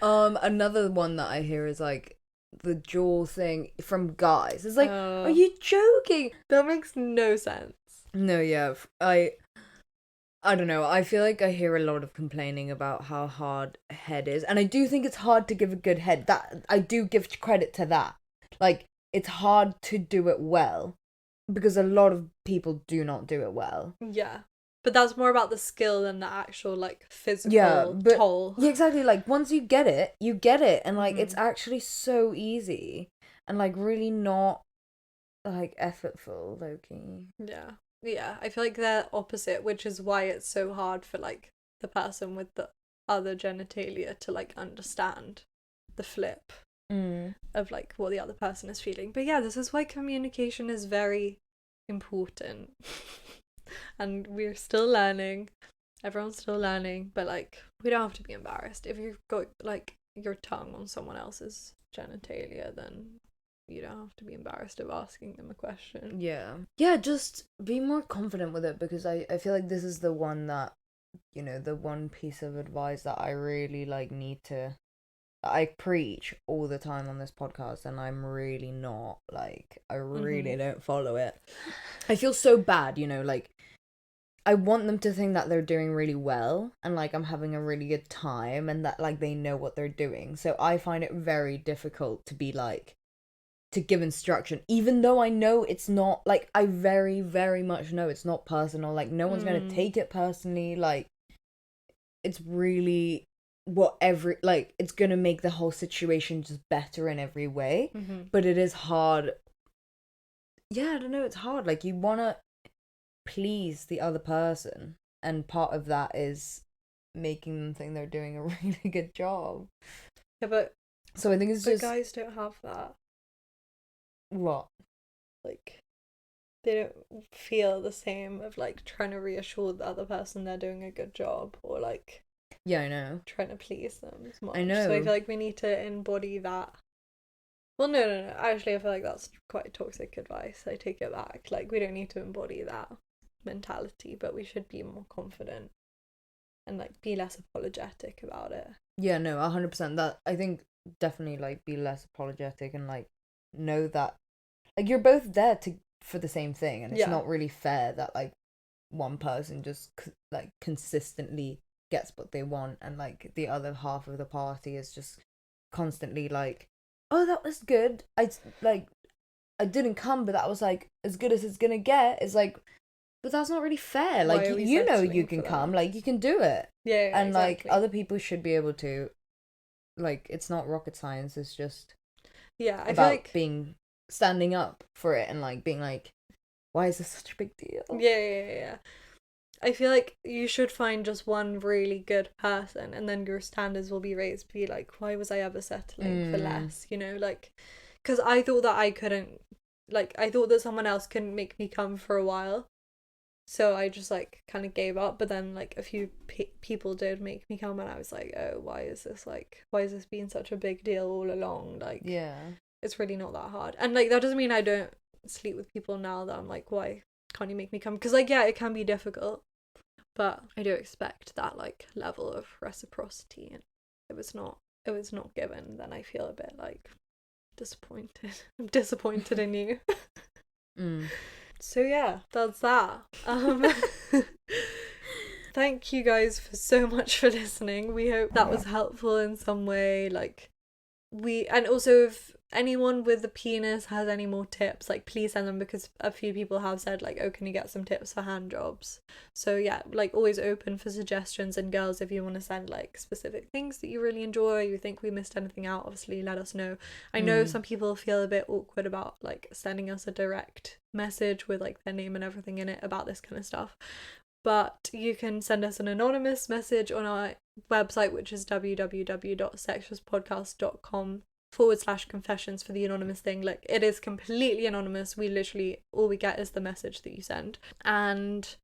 Another one that I hear is, like, the jaw thing from guys. It's like, are you joking? That makes no sense. No, yeah, I don't know. I feel like I hear a lot of complaining about how hard head is, and I do think it's hard to give a good head. That I do give credit to that. Like, it's hard to do it well because a lot of people do not do it well. Yeah. But that's more about the skill than the actual, like, physical toll. Yeah, exactly. Like, once you get it, and, like, it's actually so easy and, like, really not, like, effortful, low-key. Yeah. Yeah, I feel like they're opposite, which is why it's so hard for, like, the person with the other genitalia to, like, understand the flip of, like, what the other person is feeling. But yeah, this is why communication is very important. And we're still learning. Everyone's still learning. But, like, we don't have to be embarrassed. If you've got, like, your tongue on someone else's genitalia, then you don't have to be embarrassed of asking them a question. Yeah, just be more confident with it, because I feel like this is the one that, you know, the one piece of advice that I really, like, I preach all the time on this podcast, and I'm really not, like, I really don't follow it. I feel so bad, you know, like, I want them to think that they're doing really well and, like, I'm having a really good time and that, like, they know what they're doing. So I find it very difficult to be, like, to give instruction, even though I know it's not, like, I very, very much know it's not personal. Like, no one's gonna take it personally. Like, it's really it's gonna make the whole situation just better in every way. But it is hard. Yeah, I don't know, it's hard. Like, you wanna please the other person, and part of that is making them think they're doing a really good job. Yeah, but so I think it's just guys don't have that. What? Like, they don't feel the same of, like, trying to reassure the other person they're doing a good job, or, like, Yeah, I know. trying to please them as much. I know. So I feel like we need to embody that. Well, no. Actually, I feel like that's quite toxic advice. I take it back. Like, we don't need to embody that mentality, but we should be more confident and, like, be less apologetic about it. Yeah, no, 100%. That, I think, definitely, like, be less apologetic and, like, know that, like, you're both there for the same thing, and it's not really fair that, like, one person just, like, consistently gets what they want, and, like, the other half of the party is just constantly, like, oh, that was good. I didn't come, but that was, like, as good as it's gonna get. It's like, but that's not really fair. Like, you know you can come. Like, you can do it. Yeah, and, exactly. like, other people should be able to. Like, it's not rocket science. It's just I about feel like standing up for it and, like, being like, why is this such a big deal? Yeah. I feel like you should find just one really good person, and then your standards will be raised. Be like, why was I ever settling for less? You know, like, because I thought that I couldn't, like, I thought that someone else couldn't make me come for a while, so I just, like, kind of gave up. But then, like, a few people did make me come, and I was like, oh, why is this being such a big deal all along? Like, Yeah, it's really not that hard. And, like, that doesn't mean I don't sleep with people now that I'm like, why can't you make me come? Because, like, yeah, it can be difficult, but I do expect that, like, level of reciprocity, and if it's not given, then I feel a bit, like, disappointed. I'm disappointed in you. So yeah, that's that. Thank you guys so much for listening. We hope that was helpful in some way. Like, and also, if anyone with a penis has any more tips, like, please send them, because a few people have said, like, oh, can you get some tips for hand jobs? So yeah, like, always open for suggestions. And girls, if you want to send, like, specific things that you really enjoy, you think we missed anything out, obviously let us know. I know some people feel a bit awkward about, like, sending us a direct message with, like, their name and everything in it about this kind of stuff, but you can send us an anonymous message on our website, which is www.sextruspodcast.com/confessions for the anonymous thing. Like, it is completely anonymous. We literally, all we get is the message that you send. And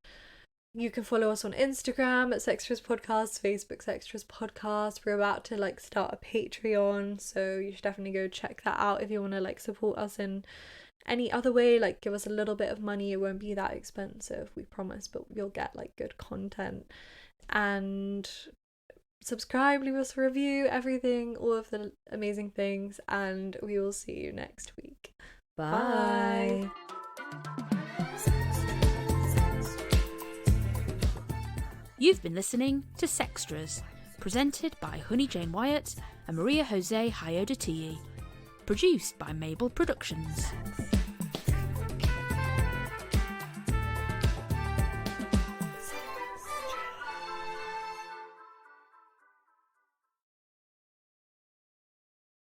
you can follow us on Instagram at Sextras Podcast, Facebook Sextras Podcast. We're about to, like, start a Patreon, so you should definitely go check that out if you want to, like, support us in any other way. Like, give us a little bit of money. It won't be that expensive, we promise, but you'll get, like, good content. And subscribe, leave us a review, everything, all of the amazing things, and we will see you next week. Bye. You've been listening to Sextras, presented by Honey Jane Wyatt and Maria Jose Hayodatiyi, produced by Mabel Productions.